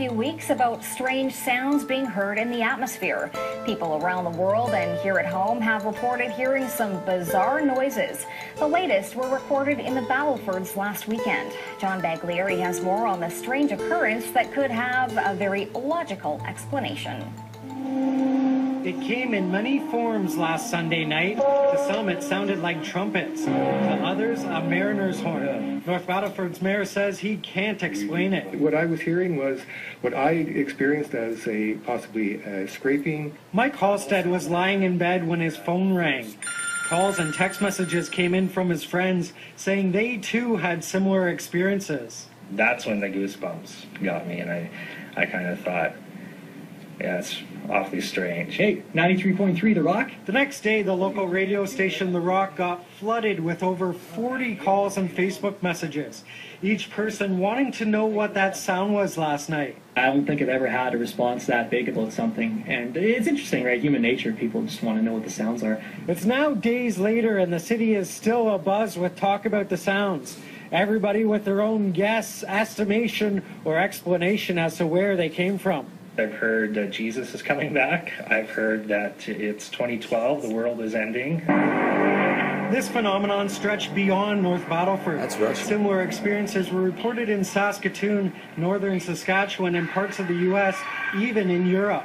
few weeks about strange sounds being heard in the atmosphere. People around the world and here at home have reported hearing some bizarre noises. The latest were recorded in the Battlefords last weekend. John Baglieri has more on the strange occurrence that could have a very logical explanation. It came in many forms last Sunday night. To some, it sounded like trumpets. To others, a mariner's horn. North Battleford's mayor says he can't explain it. What I was hearing was what I experienced as possibly scraping. Mike Halstead was lying in bed when his phone rang. Calls and text messages came in from his friends saying they too had similar experiences. That's when the goosebumps got me, and I kind of thought, yeah, it's awfully strange. Hey, 93.3 The Rock? The next day, the local radio station The Rock got flooded with over 40 calls and Facebook messages, each person wanting to know what that sound was last night. I don't think I've ever had a response that big about something, and it's interesting, right? Human nature, people just want to know what the sounds are. It's now days later, and the city is still abuzz with talk about the sounds. Everybody with their own guess, estimation, or explanation as to where they came from. I've heard that Jesus is coming back. I've heard that it's 2012, the world is ending. This phenomenon stretched beyond North Battleford. That's Russian. Similar experiences were reported in Saskatoon, northern Saskatchewan, and parts of the U.S., even in Europe.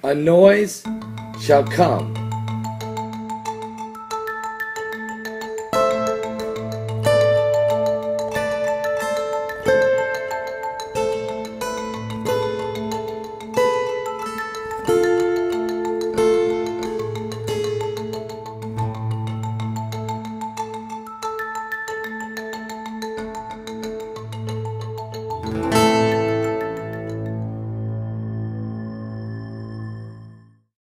A noise shall come